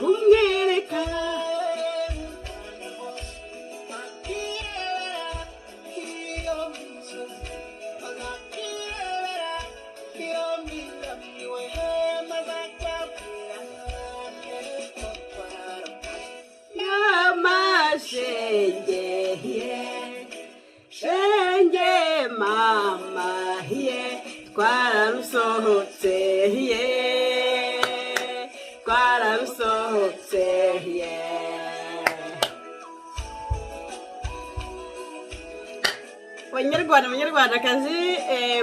kumwereka shenge mama twararusohotse twararusohotse Banyarwandakazi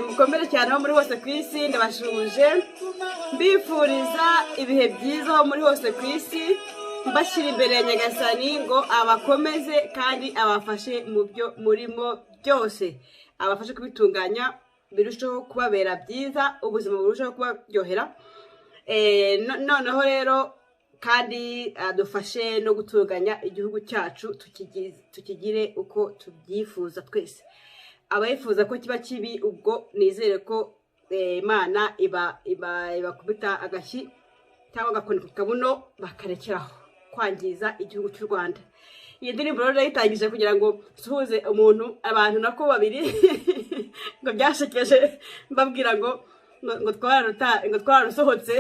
mukomere cyane aho muri hose ku isi ndabashuje mbifuriza ibihe byiza aho muri hose ku isi mbashyira imbere ya Nyagasani ngo abakomeze kandi abafashe mu byo murimo byose abafashe kubitunganya birushaho kubabera byiza ubuzima burushaho kubaryohera noneho rero kandi adufashe no gutunganya igihugu cyacu tukigire uko tubyifuza twese abayifuza ko kiba kibi ubwo nizere ko Imana ibakubita agashyi cyangwa agakoni ku kabuno bakarekeraho kwangiza igihugu cy'u Rwanda. Iyi ndirimbo rero yitangije kugira ngo suhuze abantu nako babiri ngo byashekeje mbabwira ngo twararusohotse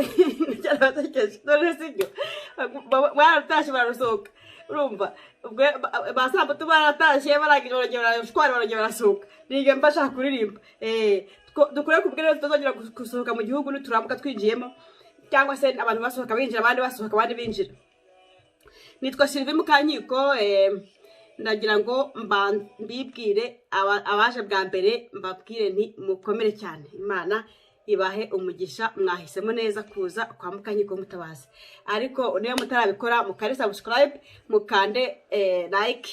cyarabatekeje none sibyo bararutashe bararusohoka urumva basamba tubaratashye barangije barongera barasohoka nige mbashaka kuririmba dukore kubwira tutazongera gusohoka mu gihugu nituramuka twinjiyemo cyangwa se abantu basohoka binjira abandi basohoka abandi binjira. Nitwa Sylvie Mukanyiko ndagira ngo mbibwire abaje bwa mbere mbabwire nti mukomere cyane Imana ibahe umugisha mwahisemo neza kuza kwa Mukanyiko mutabazi ariko niyo mutarabikora mukare subscribe mukande like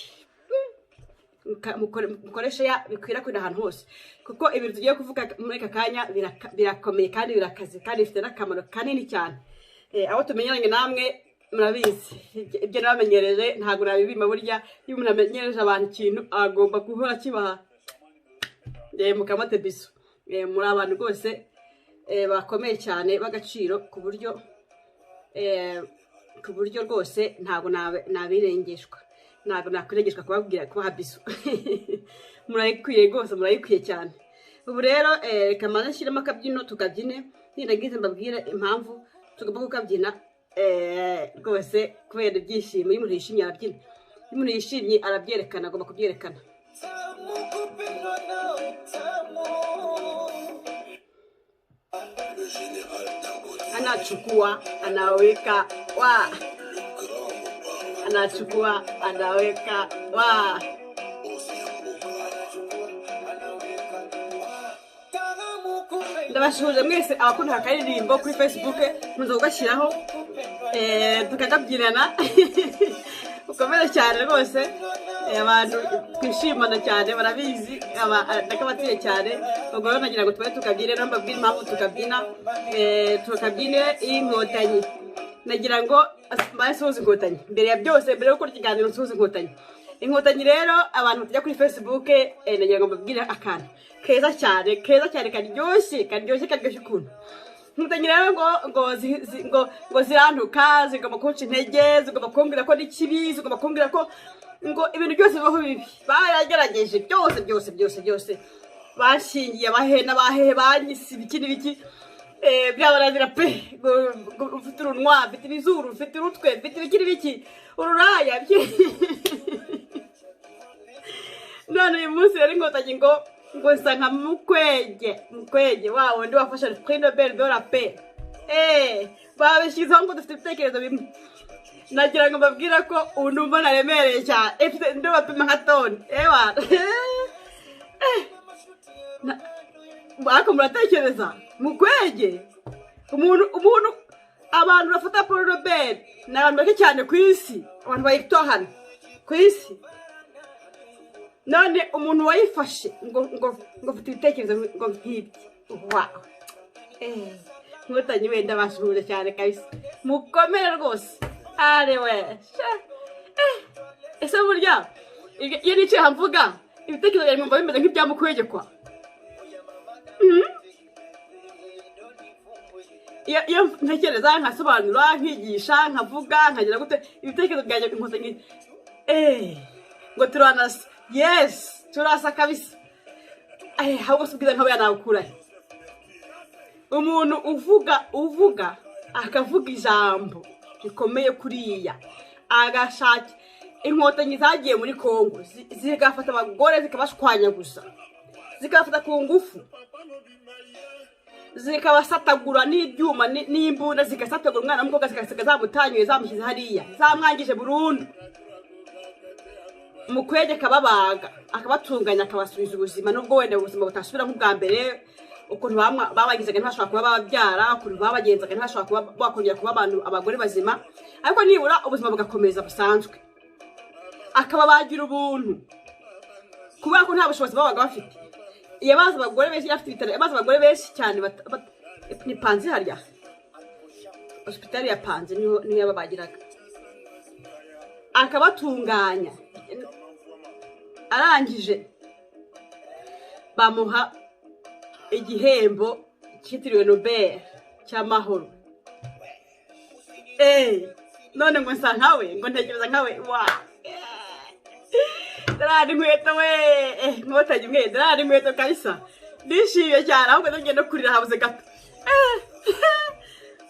mukoresha ya bikwirakwira ahantu hose kuko ibintu tugiye kuvuga muri aka kanya birakomeye kandi birakaze kandi bifite n'akamaro kanini cyane aho tumenyeranye namwe murabizi ibyo nabamenyereje ntabwo nabibima burya iyo umuntu amenyereje abantu ikintu agomba guhora kibaha mukamate biso muri abantu rwose bakomeye cyane bagaciro ku buryo rwose ntabwo nabirengeshwa ntabwo nakwirengeshwa kubabwira kubaha biso murayikwiye rwose murayikwiye cyane. Ubu rero reka maze nshyiremo akabyino tukabyine nindagize mbabwire impamvu tugomba kukabyina rwose kubera ibyishimo iyo umuntu yishimye arabyina iyo umuntu yishimye arabyerekana agomba kubyerekana. Anachukua anaweka wa anachukua anaweka wa ndabashuje mwese abakunda akaririmbo kuri Facebook muzo ugashyiraho tukakabyinana ukomere cyane rwose abantu twishimana cyane barabizi nakabatiye cyane ubwo rero nagira ngo tube tukabyine nambabwira impamvu tukabyine inkotanyi nagira ngo basuhuze inkotanyi mbere ya byose mbere yo gukora ikiganiro nsuhuze inkotanyi rero abantu tujya kuri Facebook nagira ngo mbabwire akantu keza cyane karyoshye ukuntu inkotanyi rero ngo zirantuka zigomba kunca intege zigomba kumbwira ko ni kibi zigomba kumbwira ko ngo ibintu byose bibaho bibi baragerageje byose bashingiye abahehe banyise ibiki n'ibiki byabarangira pe ufite urunwa ufite ibizuru ufite urutwe ufite ibiki n'ibiki ururaya none uyu munsi rero inkotanyi ngo nsa nka mukwege wa wundi wafashe prix Nobel de la paix babishyizeho ngo dufite ibitekerezo bimwe nagira ngo mbabwira ko ubu numva naremereye cyane ndo bapima nka toni ariko muratekereza mukwege umuntu abantu bafata Paul Nobel ni abantu bake cyane ku isi abantu bayitohana ku isi none umuntu wayifashe ngo ufite ibitekerezo ngo nk'ibyo wow inkotanyi wenda bashuje cyane kabisa mukomere rwose arewe ese burya iyo nicaye hamvuga ibitekerezo byanjye mwumva bimeze nk'ibyamukwegekwa iyo ntekereza nkasobanura nkigisha nkavuga nkagira gute ibitekerezo byanjye inkotanyi ngo turanasa yes turasa kabisa ahubwo subwiza nk'abana nakukura umuntu uvuga akavuga ijambo rikomeye kuriya agashaka inkotanyi zagiye muri Kongo zigafata abagore zikabashwanyaguza zikabafata ku ngufu zikabasatagura n'ibyuma n'imbunda zigasatagura umwana w'umukobwa zikasiga zamutanyuye zamushyize hariya zamwangije burundu mukwege kababaga akabatunganya akabasubiza ubuzima nubwo wenda ubuzima butasubira nk'ubwa mbere ukuntu babagizaga ntibashobora kuba babyara ukuntu babagenzaga ntibashobora kuba bakongera kuba abantu abagore bazima ariko nibura ubuzima bugakomeza busanzwe akababagira ubuntu kubera ko nta bushobozi babaga bafite yabaza abagore benshi afite ibitaro yabaza abagore benshi cyane ni Panzi harya hospital ya Panzi niyo yababagiraga akabatunganya arangije bamuha igihembo cyitiriwe Nobel cy'amahoro none ngo nsa nkawe ngo ntekereza nkawe darari nkweto we nkotanyi mwe darari nkweto kabisa ndishimye cyane ahubwo ndagenda kurira habuze gato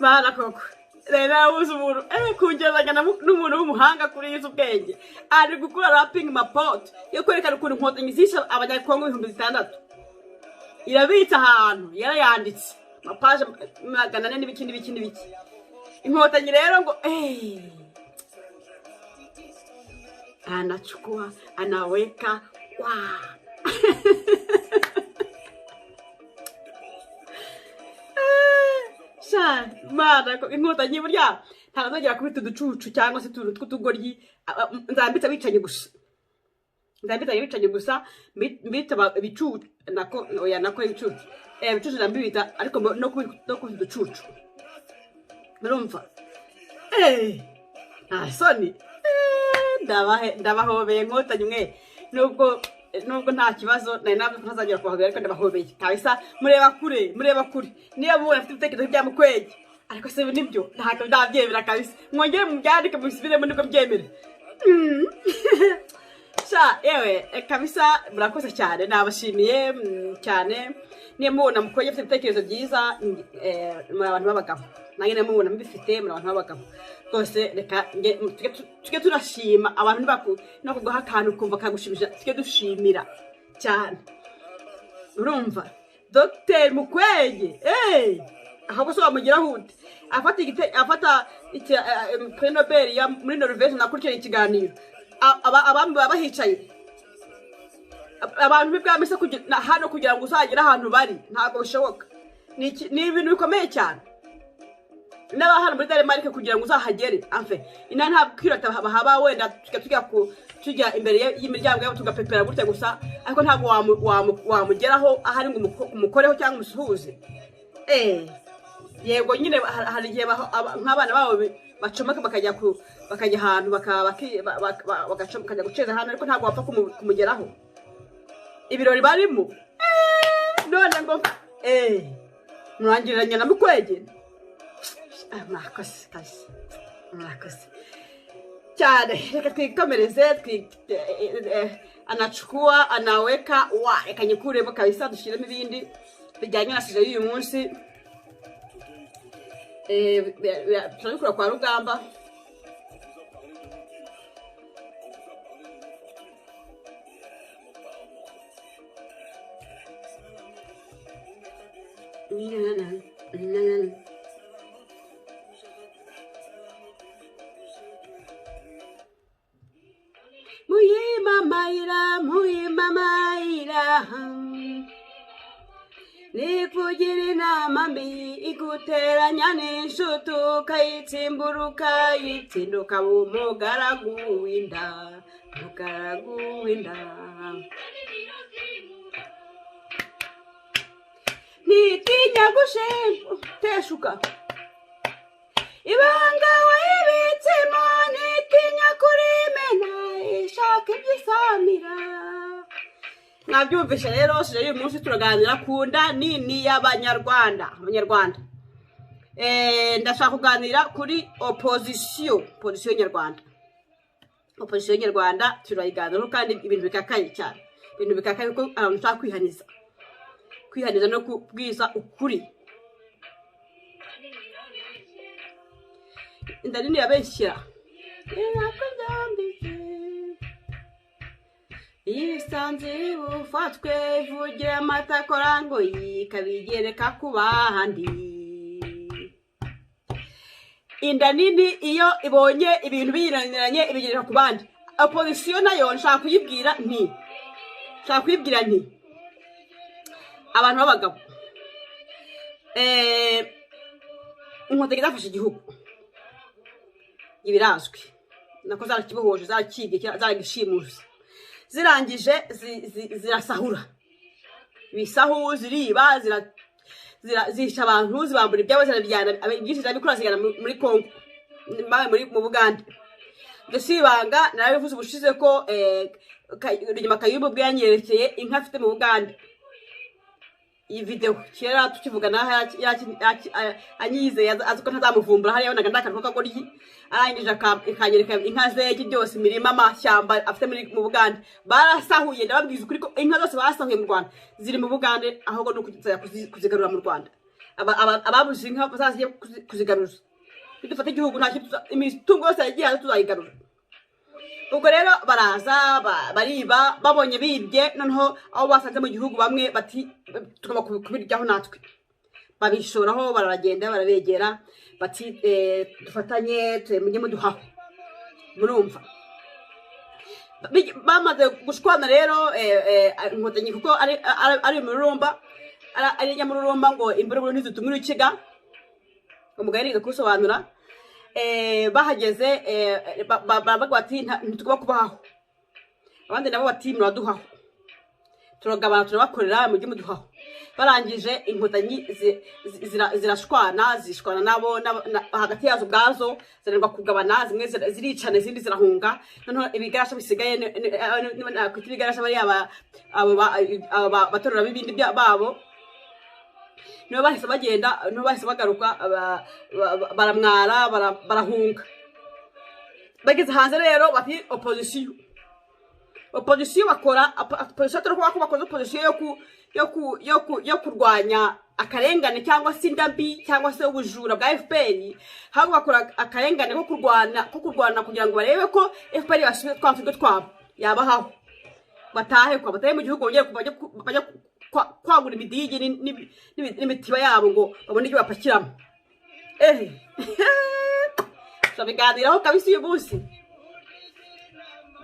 bana koko rero uzi umuntu kungeranya n'umuntu w'umuhanga kuri yize ubwenge ari gukora rapping mapot yo kwerekana ukuntu inkotanyi zisha abanyakongo 6,000 irabitse ahantu yarayanditse mapaje 400 n'ibiki inkotanyi rero ngo anachukua anaweka mana inkotanyi burya ntazongera kubita uducucu cyangwa se utuntu tw'utugoryi nzambitse bicanye gusa mbita ibicucu nako oya nako ibicucu ibicucu ndambita ariko no kubita uducucu murumva soni ndabahobeye inkotanyi mwe nubwo nta kibazo nari nabyo ntazagera kubahabera ariko ndabahobeye kabisa mureba kure niyo mubona afite ibitekerezo bya mukwege ariko se nibyo ntacyo ndabyemera kabisa mwongere mubyandike musubiremo niko byemera yewe kabisa murakoze cyane nabashimiye cyane niyo mubona mukwege afite ibitekerezo byiza muri abantu b'abagabo nange niyo mubona mubifite muri abantu b'abagabo rwose reka tujye turashima abantu no kuguha akantu kumva kagushimisha tujye dushimira cyane urumva Dr Mukwege ahubwo so wamugiraho ute afata Prix Nobel ya muri Norvège nakurikirana ikiganiro abambi bahicaye abantu b'ibwami se hano kugira ngo uzagira ahantu bari ntabwo bishoboka ni ibintu bikomeye cyane n'abahana muri Danemark kugira ngo uzahagere amfe ina nta kwirata haba wenda tujya imbere y'imiryango yabo tugapepera gutya gusa ariko ntabwo wamugeraho ahari ngo umukoreho cyangwa umusuhuze yego nyine hari igihe nk'abana babo bacomeka bakajya ahantu bakajya guceza ahantu ariko ntabwo wapfa kumugeraho ibirori barimo none ngo murangiranye na Mukwege murakoze cyane reka twikomereze anachukua anaweka reka nyikuremo kabisa dushyiremo ibindi bijyanye na sije y'uyu munsi turabikora kwa Rugamba Muyima mayira nikugira inama mbi iguteranya n'inshuti ukayitsimburuka yitsinduka umugaragu w'inda nitinya guteshuka ibanga wibitsemo nitinya kurimena ishaka ibyisamira mwabyumvishe rero uyu munsi turaganira ku nda nini y'abanyarwanda ndashaka kuganira kuri opozisiyo nyarwanda. Opozisiyo nyarwanda turayiganiraho kandi ibintu bikakaye cyane, ibintu bikakaye kuko abantu nshaka kwihaniza no kubwiza ukuri. Inda nini yabeshyira isanze ufatwe ivugira amata akora ngo yikabigereka ku bandi. Inda nini iyo ibonye ibintu biyiraniranye ibigereka ku bandi. Opozisiyo nayo nshaka kuyibwira nti abantu b'abagabo inkotanyi zafashe igihugu ibirazwi nako zarakibohoje zarakibye zaragishimuze zirangije zirasahura ibisahu ziriba zisha abantu zibambura ibyabo zirabijyana byinshi zabikora zigana muri Kongo mu Bugande. Ndetse ibanga narabivuze ubushize ko inyuma Kayumba ubwo yanyerekeye inka afite mu Bugande. Iyi video kera tukivugana anyizeye azuko ntazamuvumbura hariya bonaga ndakantu kagoryi arangije akanyereka inka ze byose imirima amashyamba afite mu Bugande. Barasahuye ndababwiza ukuri ko inka zose barasahuye mu Rwanda ziri mu Bugande ahubwo no kuzigarura mu Rwanda. Ababuze inka bazaziye kuzigaruza bidufata igihugu nta imitungo yose yagiye tuzayigarura. Ubwo rero baraza bariba babonye bibye noneho aho basanze mu gihugu bamwe bati tugomba kubiryaho natwe babishoraho baragenda barabegera bati dufatanye mujye muduhaho. Murumva bamaze gushwana rero inkotanyi kuko ari umururumba ari nyamururumba ngo imburuburu ntizitumira ikiga umugani kubisobanura. Bahageze baravuga bati ntitugomba kubaho, abandi nabo bati muraduhaho, turagabana turabakorera mujye muduhaho. Barangije inkotanyi zishwana nabo hagati yazo ubwazo zirarwa kugabana, zimwe ziricana izindi zirahunga. Noneho ibigarasha bisigaye kwita ibigarasha bari batorera b'ibindi babo nibo bahise bagenda, nibo bahise bagaruka baramwara barahunga. Bageze hanze rero bati opozisiyo bakora opozisiyo atari kuba bakoze opozisiyo yo kurwanya akarengane cyangwa se indambi cyangwa se ubujura bwa FPR, ahubwo bakora akarengane ko kurwana kugira ngo barebe ko FPR yasubira twavuga twabo yabahaho batahe mu gihugu bajya kwagura imidigi n'imitiba yabo ngo babone ibyo bapakiramo. Turabiganiraho kabisa uyu munsi.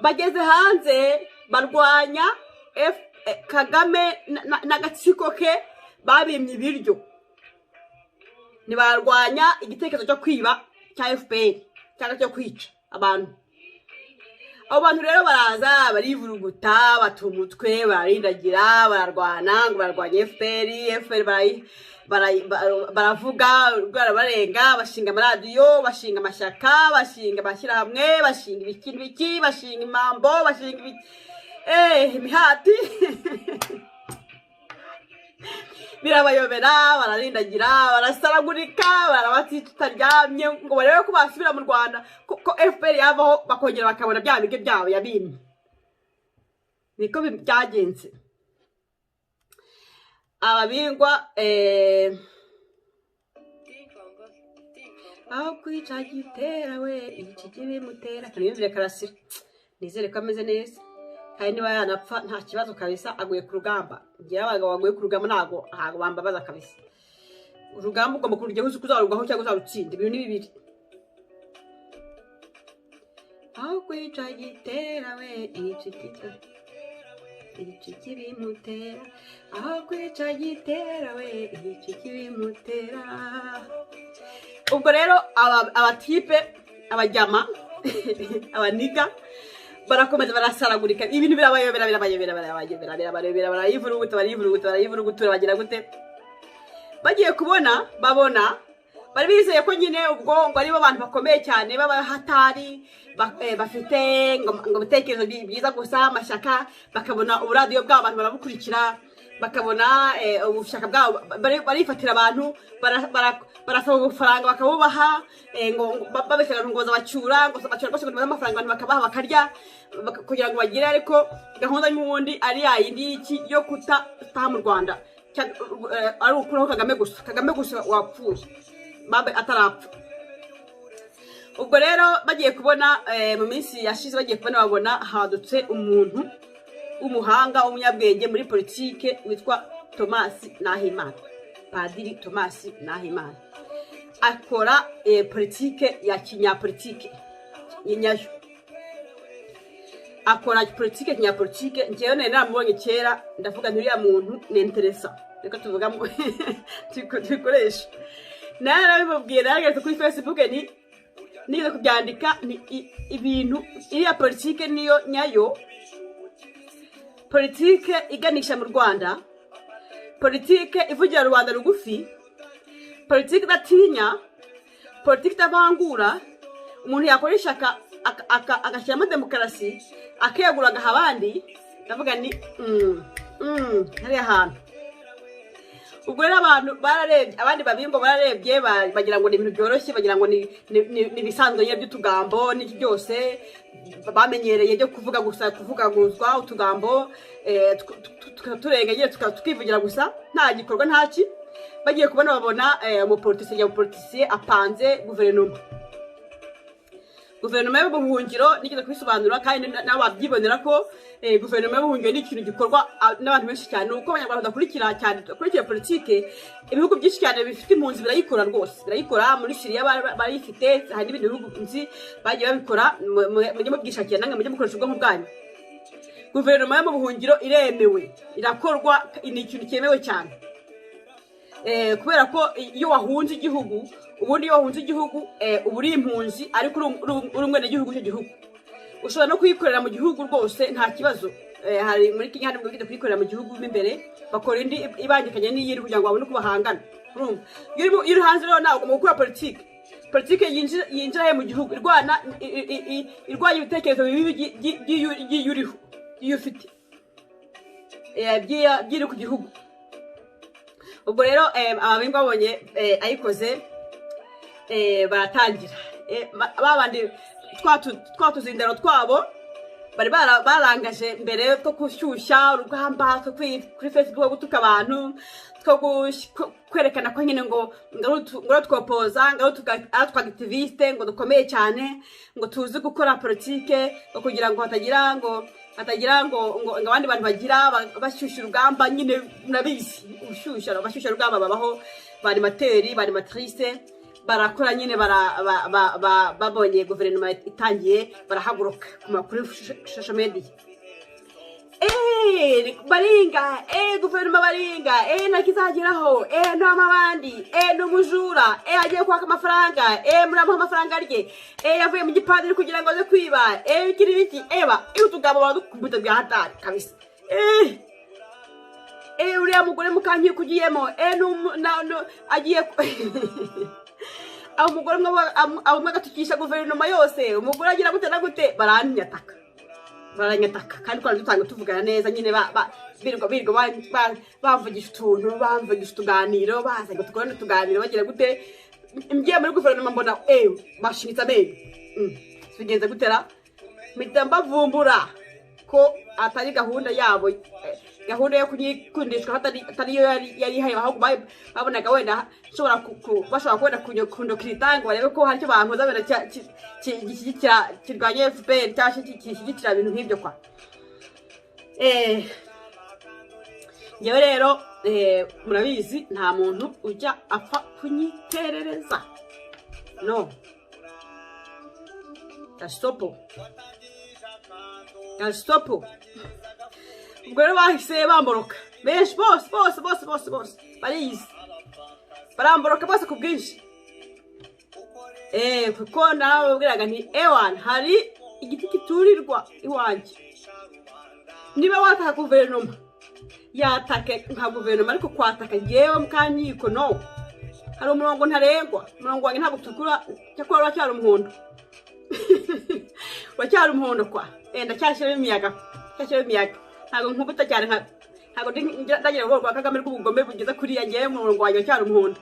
Bageze hanze barwanya Kagame n'agatsiko ke babimye ibiryo, ntibarwanya igitekerezo cyo kwiba cya FPR cyangwa cyo kwica abantu. Abo bantu rero baraza barivuruguta bata umutwe bararindagira bararwana ngo barwanye FPR baravuga barabarenga bashinga amaradiyo bashinga amashyaka bashinga amashyirahamwe bashinga ibiki bashinga imambo bashinga imihati birabayobera bararindagira barasaragurika barabatita tutaryamye ngo barebe ko basubira mu Rwanda ko FPR yavaho bakongera bakabona bya bige byabo yabimye. Niko byagenze. Ababingwa aho kwica gitera we iki kibimutera kaniyumvire karasira nizere ko ameze neza kandi niba yanapfa nta kibazo kabisa aguye ku rugamba. Ngira abagabo baguye ku rugamba ntago bambabaza kabisa. Urugamba ugomba kurujyaho uzi kuzarugaho cyangwa uzarutsinda, ibintu ni bibiri. Aho kwica gitera we iki kibimutera aho kwica gitera we iki kibimutera. Ubwo rero abatipe abajyama abaniga barakomeza barasaragurika ibintu birabayobera barayivurugutura bagira gute. Bagiye babona bari bizeye ko nyine ubwo ngo aribo abantu bakomeye cyane b'abahatari bafite ngo bitekerezo byiza gusa amashyaka bakabona uburadiyo bw'abantu barabukurikira bakabona ubushaka bwabo barifatira abantu barasaba ubufaranga bakabubaha ngo babeshya ngo bacyura ngo bacyura rwose ngo amafaranga abantu bakabaha bakarya kugira ngo bagire ariko gahunda y'ubundi ari yayindi yo kutaha mu Rwanda ari ukuraho Kagame gusa wapfuye babe atarapfa. Ubwo rero bagiye kubona mu minsi yashize bagiye kubona babona hadutse umuntu umuhanga umunyabwenge muri politike witwa Thomas Nahimana, Padiri Thomas Nahimana akora politike ya kinyapolitike nyayo, akora politike kinyapolitike. Ngewe nari namubonye kera ndavuga nturiya muntu ni interesa, reka tuvugamo tubikoresha. Narabimubwiye narageze kuri Facebook niyo kubyandika ni ibintu iriya politike niyo nyayo, politike iganisha mu Rwanda, politike ivugira rubanda rugufi, politike idatinya, politike itavangura, umuntu yakora ishyaka agashyiramo demokarasi akegura agaha abandi. Ndavuga ni hariya hantu. Ubwo rero abantu bararebye, abandi babingo bararebye bagira ngo ni ibintu byoroshye, bagira ngo ni bisanzwe by'utugambo n'iki byose bamenyereye byo kuvuga gusa, kuvugaguzwa utugambo turenga tukivugira gusa nta gikorwa ntaki. Bagiye kubona babona umupolitisiye apanze guverinoma y'ubuhungiro. Nigeze kubisobanura kandi nabo babyibonera ko guverinoma y'ubuhungiro ni ikintu gikorwa n'abantu benshi cyane. Uko abanyarwanda bakurikira politike, ibihugu byinshi cyane bifite impunzi birayikora rwose, birayikora. Muri Syria barayifite, hari n'ibindi bihugu nzi bagiye babikora. Mujye mubwishakira nange mujye mukoresha ubwonko bwanyu. Guverinoma yo mu buhungiro iremewe, irakorwa, ni ikintu cyemewe cyane kubera ko iyo wahunze igihugu, ubundi iyo wahunze igihugu uba uri impunzi ariko uri umwene gihugu cyo gihugu, ushobora no kuyikorera mu gihugu rwose nta kibazo. Hari muri Kenya hari ubwo kuyikorera mu gihugu imbere, bakora indi ibangikanye n'iyiri kugira ngo babone uko bahangana. Iyo uri hanze rero nawe ugomba gukora politike yinjira mu gihugu, irwanya ibitekerezo bibi by'iyuriho, iyo ufite byiri ku gihugu. Ubwo rero ababingo babonye ayikoze baratangira babandi twatuzindaro twabo bari barangaje mbere two gushyushya urugamba kuri Facebook gutuka abantu, two kwerekana ko nyine ngo twopoza ngo twagaktiviste ngo dukomeye cyane, ngo tuzi gukora politike kugira ngo hatagira ngo abandi bantu bagira bashyushya urugamba. Nyine murabizi bashyushya urugamba babaho, banimateri banimatrice barakora nyine babonye guverinoma itangiye barahaguruka kuri social media. Baringa guverinoma baringa nakizageraho n'amabandi n'umujura agiye kwaka amafaranga muramuha amafaranga rye yavuye mu gipadiri kugira ngo aze kwiba bikiri biki iyo tugabo badukubita bya hatari kabisa. Uriya mugore mukankiye kugiyemo agiye umugore umwe agatukisha guverinoma yose, umugore agira gute na gute baranyataka kandi twari dutanga tuvugana neza nyine birirwa bavugisha utuntu, bavugisha utuganiro, baza ngo tukore n'utuganiro bagira gute. Ngiye muri guverinoma mbona bashinitse amenyo, bigenze gutera mpita mbavumbura ko atari gahunda yabo, gahunda yo kunyikundishwa atari yo yari ihari, ahubwo babonaga wenda bashobora kubona kundokiritango barebe ko hari icyo bankoza wenda gishyigikira kirwanya FPR cyangwa kishyigikira ibintu nk'ibyo kwa. Ngewe rero murabizi nta muntu ujya apfa kunyiterereza, no. GASOPO. Ubwo rero bahise bamboroka benshi bose barizi, baramboroka bose ku bwinshi. Kuko nawe babwiraga nti hari igiti kiturirwa iwanjye, niba wataka guverinoma yatake nka guverinoma, ariko kwataka ngewe mukanyiko no. Hari umurongo ntarengwa, umurongo wanjye ntabwo utukura, cyakora wacyari umuhondo wacyari umuhondo kwa ndacyashyiramo imiyaga ntabwo nkubuta cyane ntabwo ndagira ngo rwa Kagame rw'ubugome bugeze kuri yanjye mu murongo wanjye cyane umuhondo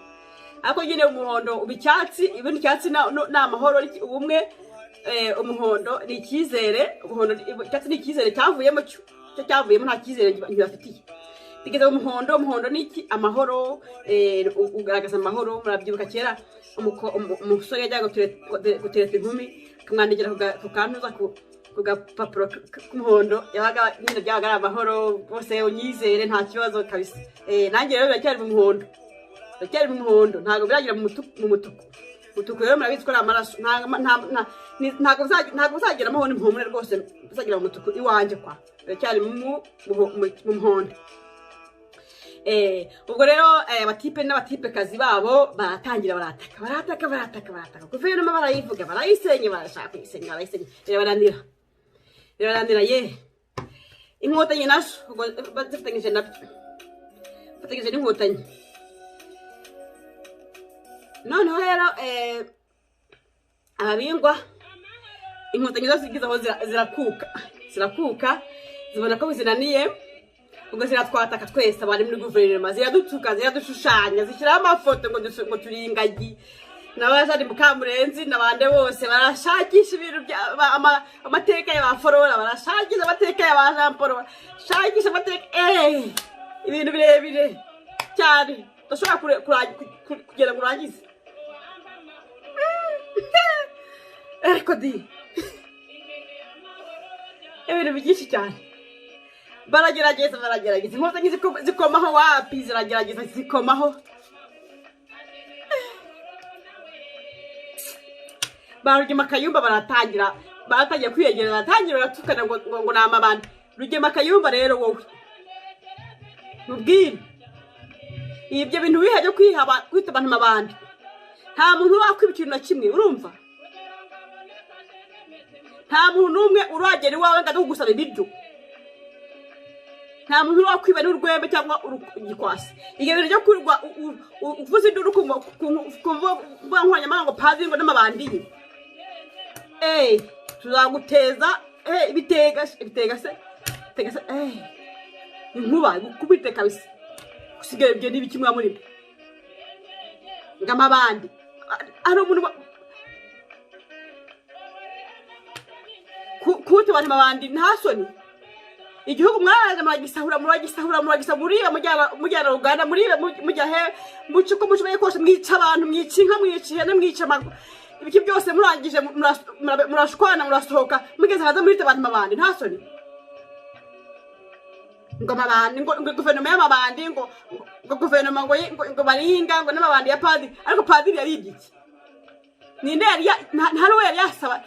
ariko nyine umuhondo ubicyatsi ibindi cyatsi na amahoro ubumwe umuhondo ni ikizere umuhondo cyatsi ni ikizere cyavuyemo cyo cyavuyemo nta kizere ntibafitiye bigeze umuhondo ni iki amahoro ugaragaza amahoro murabyibuka kera umusore yajyaga gutereta inkumi akamwandikira ku kantuza ku gapapuro k'umuhondo yabaga nyine byabaga ari amahoro bose unyizere nta kibazo kabisa nanjye rero biracyari mu muhondo ntabwo biragira mu mutuku rero murabizi ko ari amaraso ntabwo uzageramo aho n'impumure rwose uzagira mu mutuku iwanjye kwa biracyari mu muhondo ubwo rero abatipe n'abatipekazi babo baratangira barataka guverinoma barayivuga barayisenya barashaka kuyisenya birabananira ye inkotanyi nazo ubwo zifatanyije n'inkotanyi noneho rero ababingwa inkotanyi zose zigize aho zirakuka zibona ko bizinaniye ubwo ziratwataka twese abari muri guverinoma ziradutuka ziradushushanya zishyiraho amafoto ngo turi ingagi n'abajari Mukamurenzi n'abande bose barashakisha ibintu amateka ya Baforora barashakisha amateka ya ba Jean Paul barashakisha amateka ibintu birebire cyane udashobora kugera ngo urangize ariko di ibintu byinshi cyane baragerageza inkotanyi zikomaho wapi ziragerageza zikomaho Rugema Kayumba baratangira kwiyegereza baratangira baratukana ngo ni amabandi Rugema Kayumba rero wowe mubwire ibyo bintu wihaje kwita abantu amabandi nta muntu wakwiba ikintu na kimwe urumva nta muntu n'umwe uragera iwawe ngo agusaba ibiryo nta muntu wakwiba n'urwembe cyangwa igikwasi ibyo bintu byo kwirwa uvuze induru ku nkoranyambaga ngo padiri ngo n'amabandi tuzaguteza bitega se inkuba gukubite kabisa usigaye ibyo n'ibiki mwa muri ngamabandi ari umuntu kuti abantu mabandi ntasoni igihugu mwaraje muragisahura mujyana Uganda mujya he mucuko mushoboye kose mwica abantu mwica inka mwica ihene mwica ibiki byose murangije murashwana murasohoka mugeze haza muri abantu mabandi ntasoni ngo mabandi ngo guverinoma y'amabandi ngo guverinoma ngo baringa ngo n'amabandi ya padiri ariko padiri yarigiki ninde nta n'uwo yari yasaba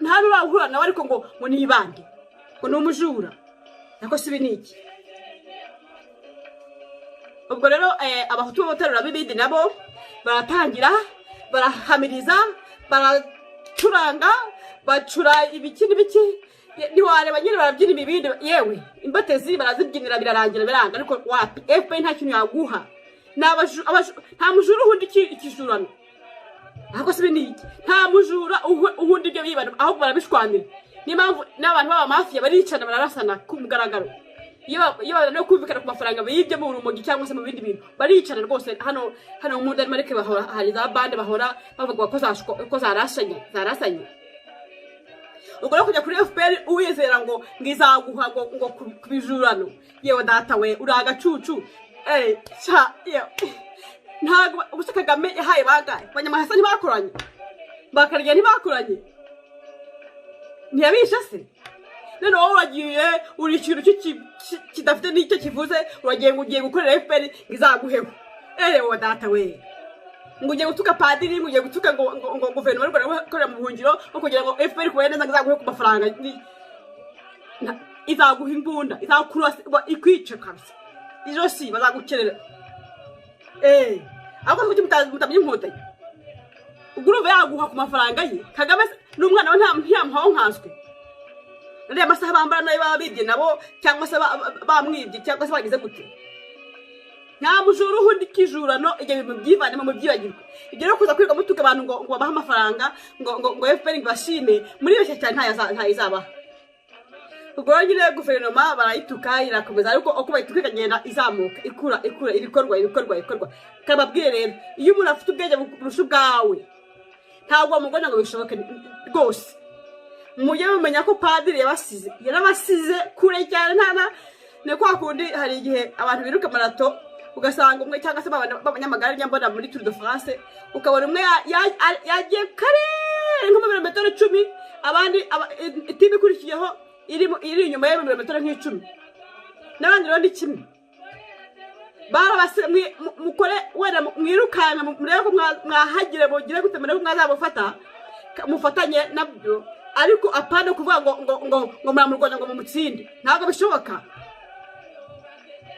nta n'urahura nawe ariko ngo nibande ngo ni umujura nako sibi niki ubwo rero abahutu b'abaterura b'ibindi nabo baratangira barahamiriza baracuranga bacura ibiki n'ibiki ntiwareba nyine barabyina ibibindi yewe imbatezi barazibyinira birarangira biranga ariko wapi FPR nta kintu yaguha nta mujura uhundi ikijurano ahubwo sibi niki nta mujura uhundi ibyo bibana ahubwo barabishwanira n'impamvu n'abantu b'abamafiya baricana bararasana ku mugaragaro iyo no kumvikana ku mafaranga biyibye mu rumogi cyangwa se mu bindi bintu baricana rwose hano mu Denmark bahora hari za bande bahora bavuga ko zarasanye ubwo rero kujya kuri FPR uwizera ngo ngizaguha ngo kubijurano yewe data we uragacucu ntago ubuse Kagame yahaye bagaye abanyamahasa ntibakoranye bakarya ntibakoranye ntiyabisha se none wowe uragiye uri ikintu kidafite n'icyo kivuze uragiye ngo ugiye gukorera FPR ngizaguheho wowe data we ngo ugiye gutuka padiri ngo ugiye gutuka ngo guverinoma y'u Rwanda ikorera mu buhungiro no kugira ngo FPR kubaye neza ngizaguhe ku mafaranga izaguha imbunda izakura ikwice kabisa ijosi bazagukerera ahubwo kuki mutamenya inkotanyi ubwo urumva yaguha ku mafaranga ye Kagame n'umwana we ntiyamuhaho nkanswe nariya amasaha bambara nayo baba bibye nabo cyangwa se bamwibye cyangwa se bagize gute nta mujura uhundi ikijurano ibyo bintu byivanemo mu byibagirwa ibyo rero kuza kwiga mutuka abantu ngo babahe amafaranga ngo FPR bashime muri beshya cyane ntayizabaha ubwo nyine guverinoma barayituka irakomeza ariko uko bayituka ikagenda izamuka ikura ibikorwa kababwire rero iyo umuntu afite ubwenge burusha ubwawe ntabwo wamugona ngo bishoboke rwose mujye mumenya ko padiri yarabasize kure cyane ne kwa kundi hari igihe abantu biruka marato ugasanga umwe cyangwa se b'abanyamagare nyambona muri Tour de France ukabona umwe yagiye kare nko mu birometero 10 abandi timu ikurikiyeho iri inyuma ya birometero nk'icumi n'abandi rero ni kimwe barabase mukore wera mwirukana murebe ko mwahagire bogire gute murebe mwazabufata mufatanye nabyo ariko apana kuvuga ngo muramurwanya ngo mumutsinde ntabwo bishoboka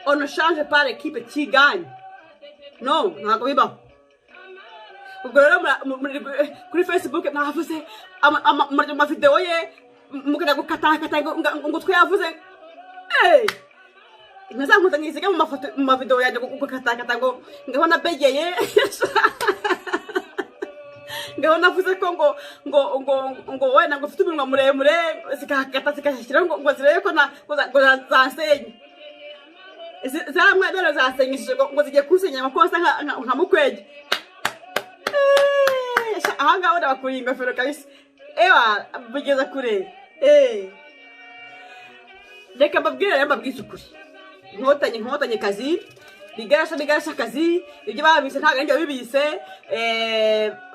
on ne change pas l'équipe qui gagne no ntabwo bibaho ubwo rero kuri Facebook navuze ama video ye mukajya gukata ngo twayavuze nazamutse ngisiga mu mavideo yaje gukata ngo ngabona begeye ngabona navuze ko ngo wena ngo ufite umunwa muremure zikakata zikashyira ngo zirebe ko zasenye zamwe rero zasenyishije ngo zigiye kusenya amakosa nka mukwege aha ngaho ndabakuriye ingofero kabisa ewa bigeza kure reka mbabwise ukuri inkotanyi kazi bigarasha kazi ibyo babise ntabwo ari bibise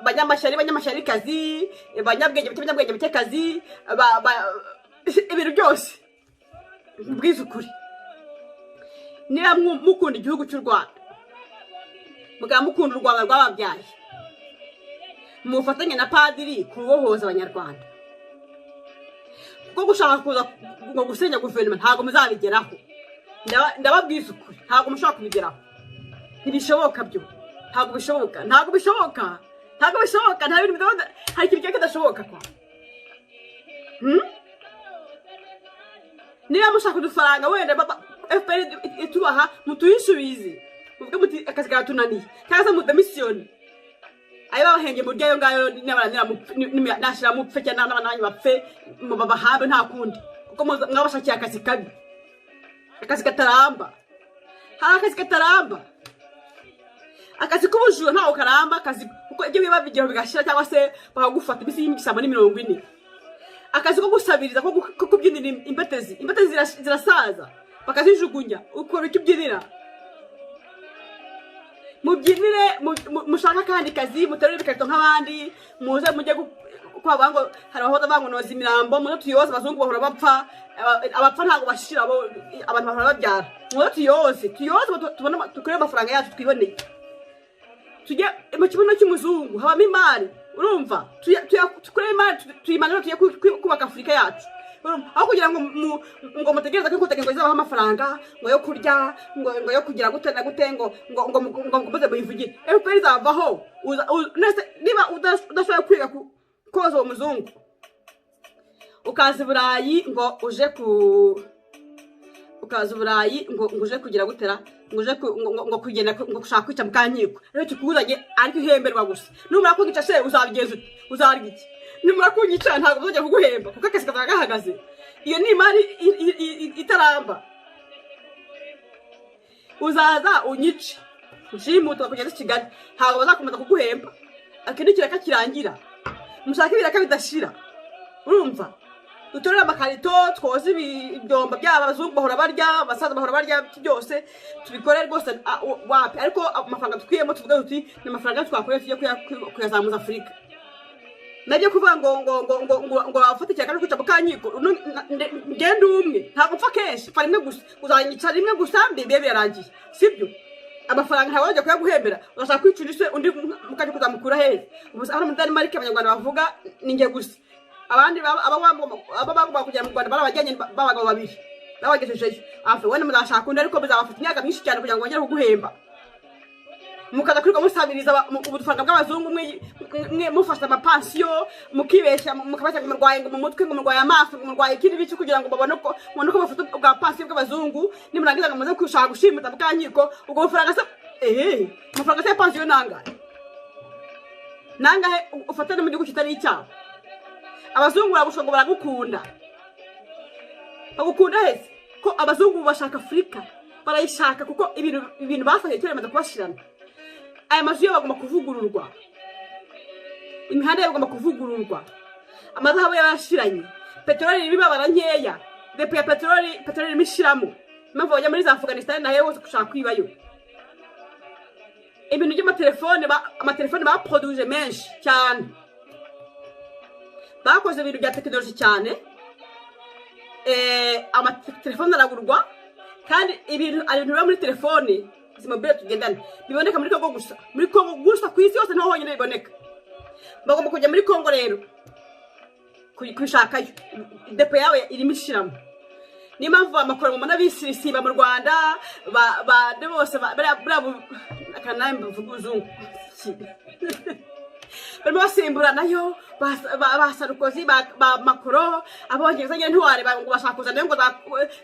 banyamashyari kazi banyabwenge bite kazi ibintu byose mbwize ukuri niba mukunda igihugu cy'u Rwanda mugaba mukunda u Rwanda rwababyaye mufatanye na padiri kubohoza abanyarwanda kuko gushaka kuza ngo gusenya guverinoma ntabwo muzabigeraho ndababwiza ukuri ntabwo mushobora kubigeraho ntibishoboka byo ntabwo bishoboka nta bintu hari ikintu kidashoboka kwa niba mushaka udufaranga wenda FPR itubaha mutuyisubize muvuge muti akazi karatunaniye cyangwa se mudemisiyoni ayo babahenge mu ryayo ngayo n'abaranira nashira mupfe cyane n'abana bapfe babahabe nta kundi kuko mwabashakiye akazi kabi akazi kataramba akazi k'ubujura ntawo karamba akazi kuko ibyo biba bigero bigashira cyangwa se bakagufata ibisi y'imigisamo ni 40 akazi ko gusabiriza ko kubyinira imbetezi zirasaza bakazijugunya uko bikibyinira mubyinire mushaka kandi kazi muterere bikarito nk'abandi muze mujye kwaba ngo harahoza bangunoza imirambo muze tuyoze bazungu bahora bapfa abapfa ntago bashira abantu bahora babyara muze tuyoze tubona tukure amafaranga yacu twiboneye tujye mu kibuno cy'umuzungu habamo imari urumva tukure imari tuyimanira tujye kubaka Afurika yacu aho kugira ngo mutegereza ko kutegereza izabaho amafaranga ngo yo kurya ngo yo kugira gute na gute ngo muze muyivugire FPR izavaho niba udashobora kwiga koza uwo muzungu ukaza Burayi ngo uje kugira gutera ngo uje ngo kugenda ngo gushaka kwica mukanyiko rero tukuzanye ariko ihemberwa gusa numara ko gica se uzabigeza uzarya iki nimara kunyica ntabwo uzajya kuguhemba kuko akazi kazagahagaze iyo ni imari itaramba uzaza unyice ushimuta kugeza Kigali ntabwo bazakomeza kuguhemba akindikira kakirangira mushaka ibiraka bidashira urumva dutorera amakarito twoze ibyomba by'abazungu bahora barya abasaza bahora barya byose tubikore rwose wapi ariko amafaranga twiyemo tuvuga tuti ni amafaranga twakoye tujye kuyazamuza Afurika najye kuvuga ngo afate cyane kwica mukanyiko ngende umwe ntabwo mpfa kenshi fa rimwe gusa uzanyica rimwe gusa mbebe byarangiye sibyo amafaranga ntabwo wajya kuyaguhembera urashaka kwicira ise undi mukajya kuzamukura hehe ubusa hano muri Denmark abanyarwanda bavuga ninge gusa abandi abagomba kujya mu Rwanda barabajyanye babagabo babiri babagejejeyo afa wene muzashaka undi ariko bizabafite imyaka myinshi cyane kugira ngo bongere kuguhemba mukaza kwiga musabiriza ubufaranga bw'abazungu mwe mufasha amapansiyo mukibeshya mukabasha ngo murwaye ngo mu mutwe ngo murwaye amaso ngo murwaye ikindi bice kugira ngo babone ko bafite ubwa pansiyo bw'abazungu nimurangiza ngo muze kushaka gushimuta mukanyiko ubwo bufaranga se amafaranga se pansiyo nangahe ufatane mu gihugu kitari icyaha abazungu baragushonga baragukunda bagukunda hese ko abazungu bashaka Afrika barayishaka kuko ibintu bafashe cyo bamaze kubashirana. Aya mazu yo bagomba kuvugururwa, imihanda yo bagomba kuvugururwa, amazahabu yarashiranye, petroli ibibabara nkeya, depo ya petroli imishiramo, impamvu bajya muri za Afghanistan nayo bose gushaka kwibayo. Ibintu by'amatelefone baproduce menshi cyane, bakoze ibintu bya tekinoloji cyane. Amatelefone aragurwa kandi ibintu biba muri telefone izi mobile tugendana biboneka muri Kongo gusa ku isi yose naho honyine biboneka. Bagomba kujya muri Kongo rero kwishakayo, depo yawe irimo ishiramo. Niyo mpamvu amakuru mu n'abisirisiba mu Rwanda de bose akanaye mvuguzungu barimo basimbura nayo basarukozi ba makoro abongereza nyine ntiwareba ngo bashaka kuzana ngo za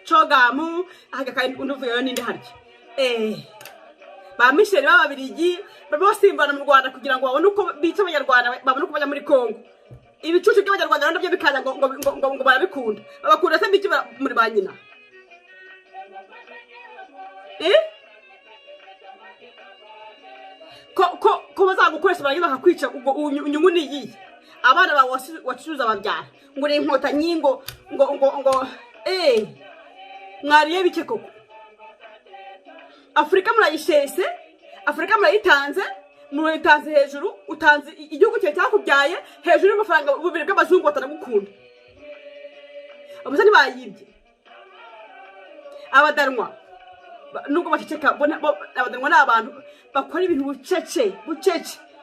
cogamu agakaye unduvuyeyo ninde harya ba Michel bababirigi barimo basimbura mu Rwanda kugira ngo babone uko bica abanyarwanda, babone uko bajya muri Kongo. Ibicucu by'abanyarwanda nabyo bikaza ngo barabikunda, abakunda se biki muri ba nyina ko bazagukoresha barangiza bakakwica. Ubwo unyungu ni iyi, abana bawe wacuruza babyara ngo uri inkotanyi ngo mwariye bike koko. Afrika murayishese, Afrika murayitanze, murayitanze hejuru, utanze igihugu cyawe cyakubyaye hejuru y'amafaranga bubiri bw'abazungu batanagukunda. Abuze ntibayibye abadanwa nubwo baceceka. Abadanwa ni abantu bakora ibintu bucece.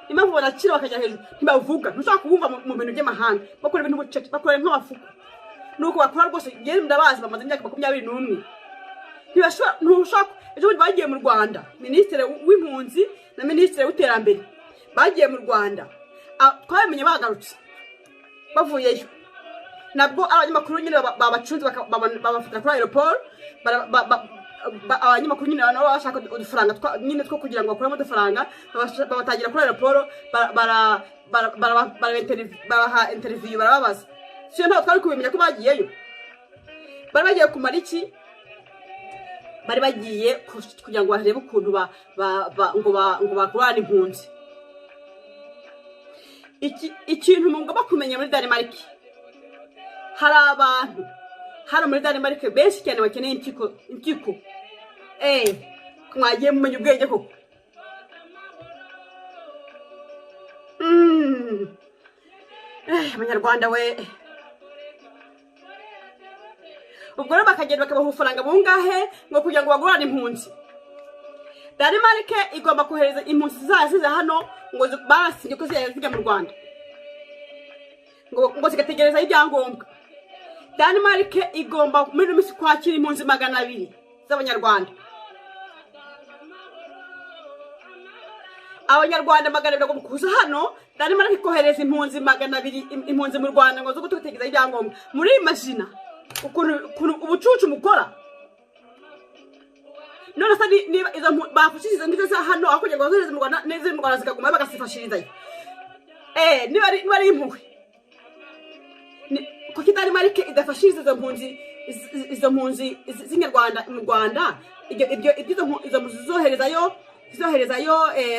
Impamvu barakira bakajya hejuru ntibavuga, ntushaka kubumva mu bintu by'amahanga. Bakora ibintu bucece, bakora nk'abafuku. Nuko bakora rwose. Ngende ndabazi bamaze imyaka 21. Ntushaka. Ejo bundi bagiye mu Rwanda, minisitiri w'impunzi na minisitiri w'iterambere bagiye mu Rwanda. Twamenye bagarutse bavuyeyo, nabwo abanyamakuru nyine babacunze babafata kuri aeroport. Abanyamakuru nyine nabo bashaka udufaranga nyine two kugira ngo bakuremo udufaranga, babatangira kuri aeroport, babaha interview, barababaza. Siyo ntabwo twari kubimenya ko bagiyeyo. Bari bagiye kumara iki? Bari bagiye kugira ngo barebe ukuntu ngo bakurana impunzi. Ikintu mugomba kumenya muri Denmark, hari abantu hano muri Denmark benshi cyane bakeneye impyiko. Mwagiye mumenya ubwenge koko. Abanyarwanda we, ubwo rero bakagenda bakabaha ubufaranga bungahe ngo kugira ngo bagurane impunzi. Denmark igomba kohereza impunzi zazize hano ngo barasinye ko zijya mu Rwanda ngo zigategereza ibyangombwa. Denmark igomba muri misi kwakira impunzi 200 z'abanyarwanda. Abanyarwanda 200 bagomba kuza hano. Denmark ikohereza impunzi 200 impunzi mu Rwanda ngo zo gutegereza ibyangombwa. Muri imagine ukuntu ubucucu mukora. None se niba izo bafashiriza ndize hano akujya ngo bazohereze mu Rwanda neze mu Rwanda zikaguma bagasifashiriza. Niba ari impuhwe kuki Denmark idafashiriza izo mpunzi z'inyarwanda mu Rwanda. Izo mpunzi zoherezayo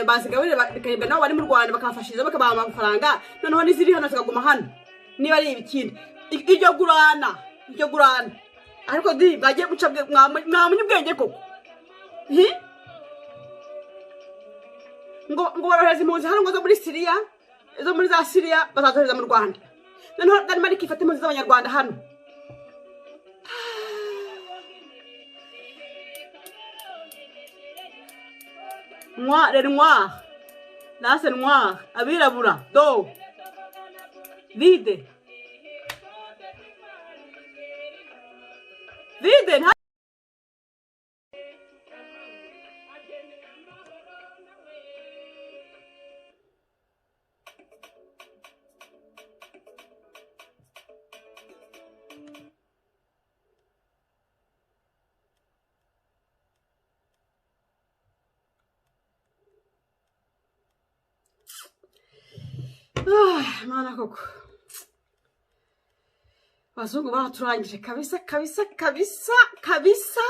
bazigaburire bakayibwa nabo bari mu Rwanda bakafashiriza bakabaha amafaranga. Noneho niziri hano zikaguma hano. Niba ari ibikindi iryo gurana ariko bagiye gucabwe mwamenye ubwenge koko. ngo barohereza impunzi hano ngo zo muri Syria, zo muri za Syria bazazohereza mu Rwanda. Noneho Denmark ifata impunzi z'abanyarwanda hano. Les noirs, là c'est noir, abirabura, do, vide. Mana koko. abazungu baraturangije kabisa kabisa kabisa kabisa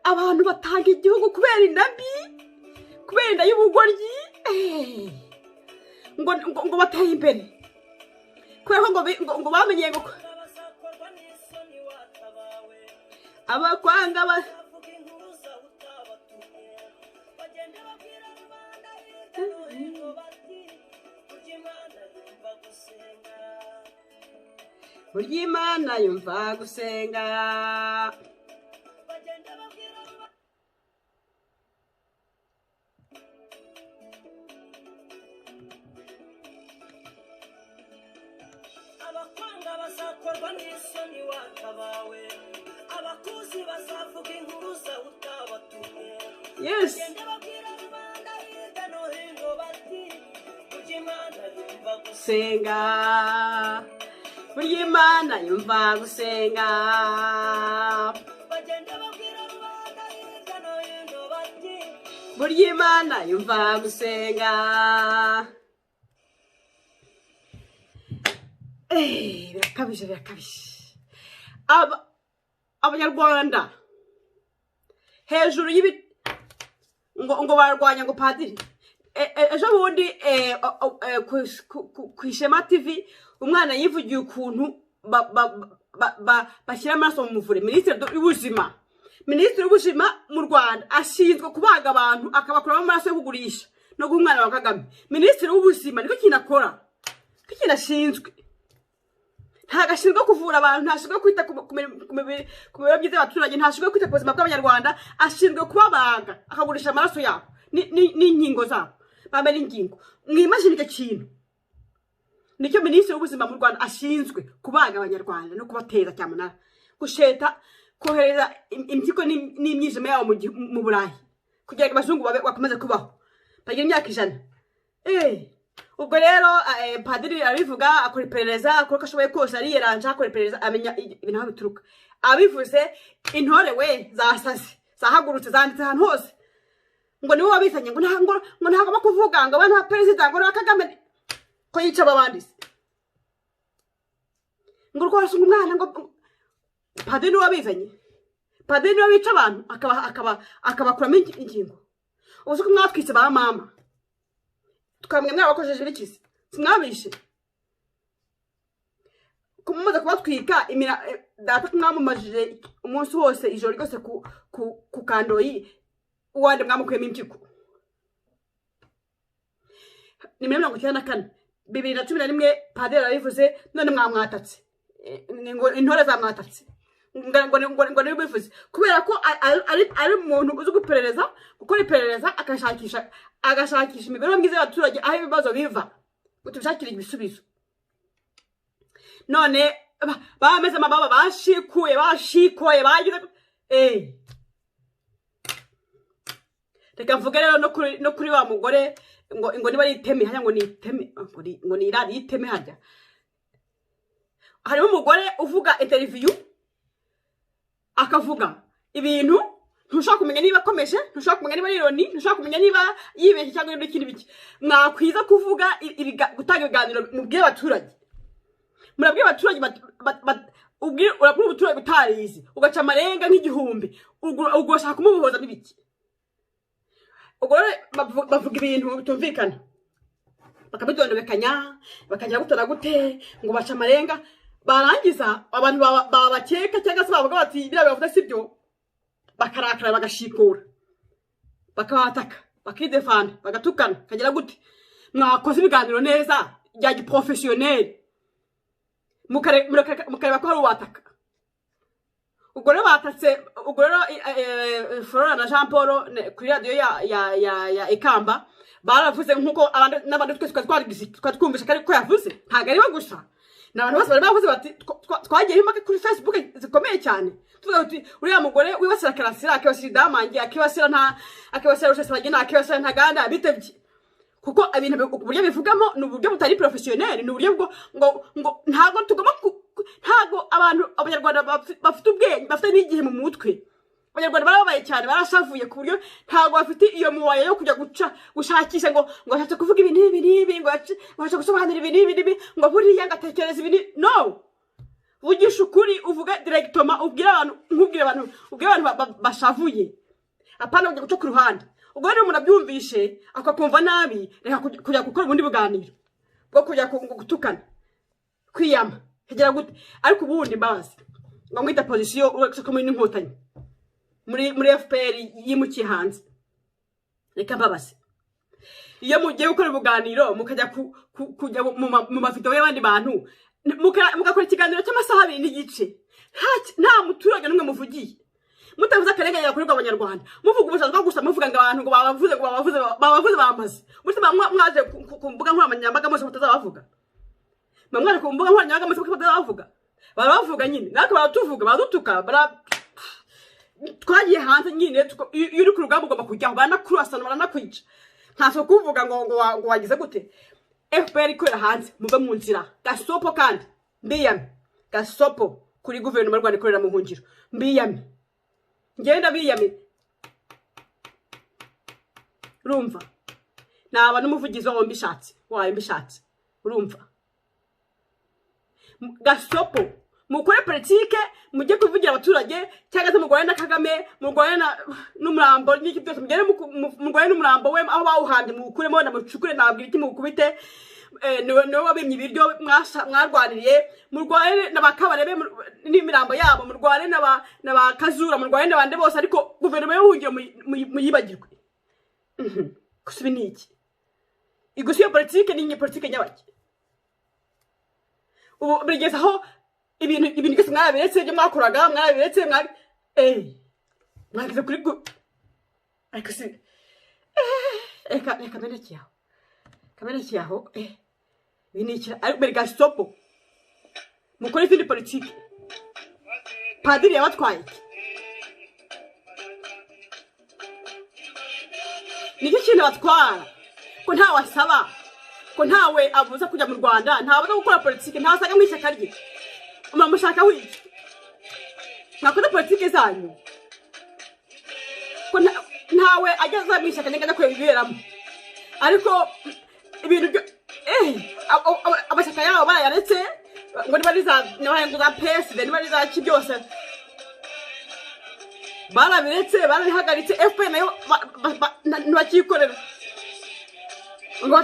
abantu batanga igihugu kubera indabi kubera inda y'ubugoryi ngo bateye imbere kubera ngo bamenye ngo abakwanga burya Imana yumva gusenga abakwanga bazakorwa n'isoni watabawe abakuzi bazavuga inkuru za utabatumye yes gusenga burya Imana yumva gusenga burya Imana yumva gusenga birakabije abanyarwanda hejuru y'ibi ngo barwanya ngo padiri ejo bundi ku Ishema TV umwana yivugiye ukuntu bashyira amaraso mu muvure. Minisitiri w'ubuzima mu Rwanda ashinzwe kubaga abantu akabakuramo amaraso yo kugurisha no guha umwana wa Kagame. Minisitiri w'ubuzima niko kintu akora, ko kintu ashinzwe. Ntago ashinzwe kuvura abantu, ntashinzwe kwita ku biro byiza abaturage, ntashinzwe kwita ku buzima bw'abanyarwanda, ashinzwe kubabaga akagurisha amaraso yabo n'inkingo zabo bambaye ingingo. Mwimagine icyo kintu nicyo minisitiri w'ubuzima mu Rwanda ashinzwe, kubaga abanyarwanda no kubateza cyamunara, gusheta, kohereza impyiko n'imyijima yabo mu Burayi kugira ngo abazungu bakomeze kubaho bagira imyaka 100. Ubwo rero padiri abivuga, akora iperereza, akora ko ashoboye kose, ariyeranja, akora iperereza, amenya ibintu aho bituruka. Abivuze intore we zasaze, zahagurutse, zanditse ahantu hose ngo niwe wabizanye, ngo ntago bakuvuga ngo abantu ba perezida ngo na Kagame ko yica abandisi, ngo rwose umwana ngo padiri niwe wabizanye, padiri niwe wica abantu akabakuramo ingingo. Ubuze ko mwatwitse ba mama tukamwe mwabakojeje bikize, simwabishe kumumaze kubatwika data mwamumajije umunsi wose ijoro ryose ku kandoyi uwande mwamukuyemo impyiko. Ni 1994 2011 padiri arabivuze, none mwamwatatse ngo intore zamwatatse ngo nibivuze kubera ko ari umuntu uzi guperereza, gukora iperereza, agashakisha imibereho myiza y'abaturage aho ibibazo biva gutubishakira ibisubizo. None bameze amababa, bashikoye bagize reka mvuge rero no kuri wa mugore ngo niba yiteme hajya ngo ni irari yiteme hajya. Harimo umugore uvuga interview akavuga ibintu ntushaka kumenya niba akomeje, ntushaka kumenya niba ironi, ntushaka kumenya niba yibeshye cyangwa n'ikindi biki. Mwakwiza kuvuga gutanga ibiganiro mubwiye abaturage, murabwiye abaturage urabwira ubuturage utarizi, ugaca amarenga nk'igihumbi, ugashaka kumubohoza n'ibiki. Ubwo bavuga ibintu bitumvikana, bakabitondekanya, bakajya gutora gute ngo baca amarenga, barangiza abantu babakeka cyangwa se bavuga bati biriya bavuga sibyo, bakarakara, bagashikura, bakabataka, bakidefanda, bagatukana, kagira gute. Mwakoze ibiganiro neza bya giprofessionnel, mukareba ko hari uwataka. Ubwo rero batatse, ubwo rero Flora na Jean Paul kuri radio ya Ikamba baravuze nkuko n'abandi twese twumvisha ko yavuze. Ntago ari gusa, n'abantu bose bari bavuze bati twagiye impaka kuri Facebook zikomeye cyane, tuvuga ati uriya mugore wibasira Karasira, akibasira Damangi, akibasira Rusesabagina, akibasira Ntaganda bitebye, kuko ibintu uburyo bivugamo ni uburyo butari professionnel, ni uburyo ngo ntago tugomba, ntago abantu abanyarwanda bafite ubwenge, bafite n'igihe mu mutwe. Abanyarwanda barabaye cyane, barashavuye ku buryo ntago bafite iyo muwaye yo kujya gushakisha ngo ashatse kuvuga ibintu ibi ngo ashatse gusobanura ibintu ibi ngo buriya ngatekereza ibintu. No, vugisha ukuri uvuga directement ubwira abantu bashavuye apana ujya guca ku ruhande ubwo rero umuntu abyumvishe akakumva nabi reka kujya gukora ubundi buganiro bwo kujya gutukana kwiyama hegera gute ariko ubundi mbabazi ngo mwita position urashaka muri n'inkotanyi muri FPR yimukiye hanze reka mbabazi iyo mugiye gukora ubuganiro mukajya kujya mu mavideo y'abandi bantu mugakora ikiganiro cy'amasaha 2 n'igice nta muturage n'umwe muvugiye mutavuze akarengane yakorerwa abanyarwanda muvuga ubusazwa gusa muvuga ngo abantu ngo babavuze bamaze mutima mwaje kumbuga nkoranyambaga mose mutazabavuga mwaje kumbuga nkoranyambaga mose mutazabavuga baravuga nyine nako baratuvuga badutuka twagiye hanze nyine iyo uri ku rugamba ugomba kujya banakurasana baranakwica ntaso kuvuga ngo wagize gute FPR ikorera hanze muve mu nzira gasopo kandi mbiyame gasopo kuri guverinoma y'u Rwanda ikorera mu buhungiro mbiyame ngenda biyame urumva naba n'umuvugizi wawe mbishatse urumva gasopo mukore politike mujye kuvugira abaturage cyangwa se mugwane na Kagame mugwane n'umurambo n'iki byose mugwane n'umurambo we aho bawuhande mukuremo na mucukure nabwira iki mukubite niwe wabimye ibiryo mwarwaniriye murwane n'abakabarebe n'imirambo yabo murwane n'abakazura murwane n'abande bose ariko guverinoma y'ubuhungiro muyibagirwe kusibi niki igusiye politike n'inye politike nyabaki ubu bigeze aho ibintu byose mwabiretse byo mwakoraga mwabiretse mwagize kuri ariko si reka kamenekiyaho binikira ariko beri gasopo mukore izindi politike padiri yabatwaye niki kintu batwara ko nta wasaba ko ntawe avuza kujya mu Rwanda ntabuza gukora politike ntasaga mu ishyaka rye mushaka wiki nakoze politike zanyu ko ntawe ageza mu ishyaka nyanga ko yiberamo ariko ibintu byo abashaka yabo barayaretse ngo nibariza n'abahenguza president nibariza ki byose barabiretse barabihagaritse FPR nayo ntibakikorera ngo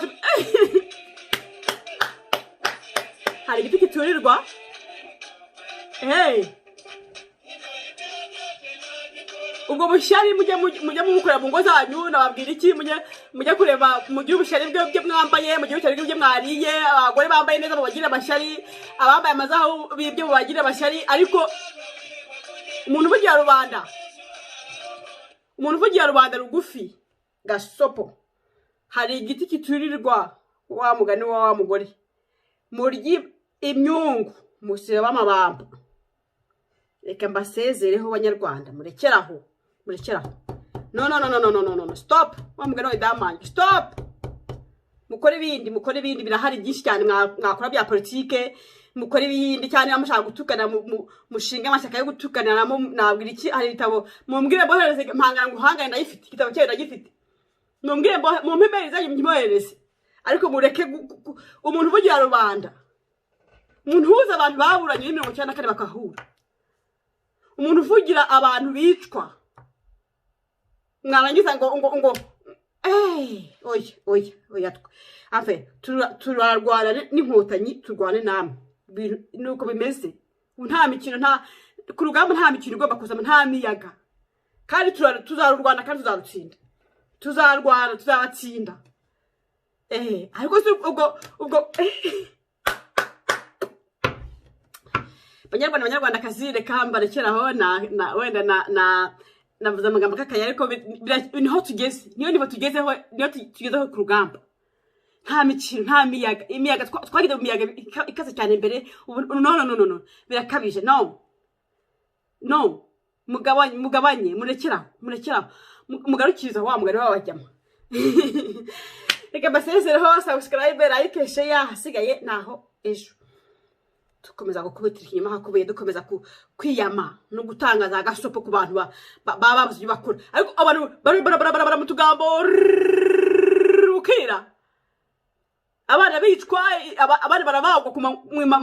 hari igiti kiturirwa ubwo bushari mujye mubukorera mu ngo zanyu nababwira iki mujye kureba mugire ubushari bwe mwambaye mugire ubushari bwe mwariye abagore bambaye neza babagire abashari abambaye amazaho bibye babagire abashari ariko umuntu uvugira rubanda rugufi gasopo hari igiti kiturirwa wa mugani wa mugore muryi imyungu museba amabamba reka mbasezereho abanyarwanda murekeraho no stop wa mugani wa Diamond stop mukore ibindi birahari byinshi cyane mwakora bya politike mukore ibindi cyane amushaka gutukana mushinga amashyaka yo gutukana nabwira iki hari bitabo mumbwire bohereze mpangana nguhangane ndayifite igitabo cyayo ndagifite mumbwire mumpembereza nyimohereze ariko mureke umuntu uvugira rubanda umuntu uhuza abantu baburanye 1994 bakahura umuntu uvugira abantu bicwa mwarangiza ngo oya afe turarwana n'inkotanyi turwane namwe nuko bimeze nta mikino nta ku rugamba nta mikino igomba kuzama nta miyaga kandi tuzarurwana kandi tuzarwana tuzabatsinda ariko ubwo Banyarwanda kazire kamba rekeraho wenda navuze amagambo kakaya ariko niho tugeze niyo tugezeho ku rugamba nta mikino nta miyaga imiyaga twagize mu miyaga ikaze cyane imbere no birakabije no mugabanye murekeraho mugarukiriza wa mugari wabajyamo reka basezereho subscribe like share hasigaye naho ejo dukomeza gukubitira inyuma hakubiye dukomeza kwiyama no gutangaza gasopo ku bantu babuze bakora ariko abantu bara mu tugambo ukira abana bicwa abandi barabagwa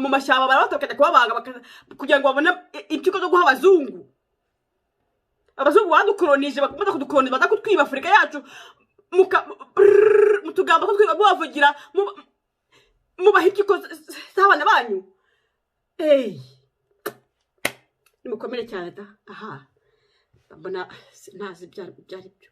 mu mashyamba barabatokanya kubabaga kugira ngo babone impyiko zo guha abazungu badukolonije bamaze kudukoloniza baza kutwiba Afurika yacu mutugambo ko twiba bavugira mubaha impyiko z'abana banyu nimukomere cyane da aha mbona ntazi byari byo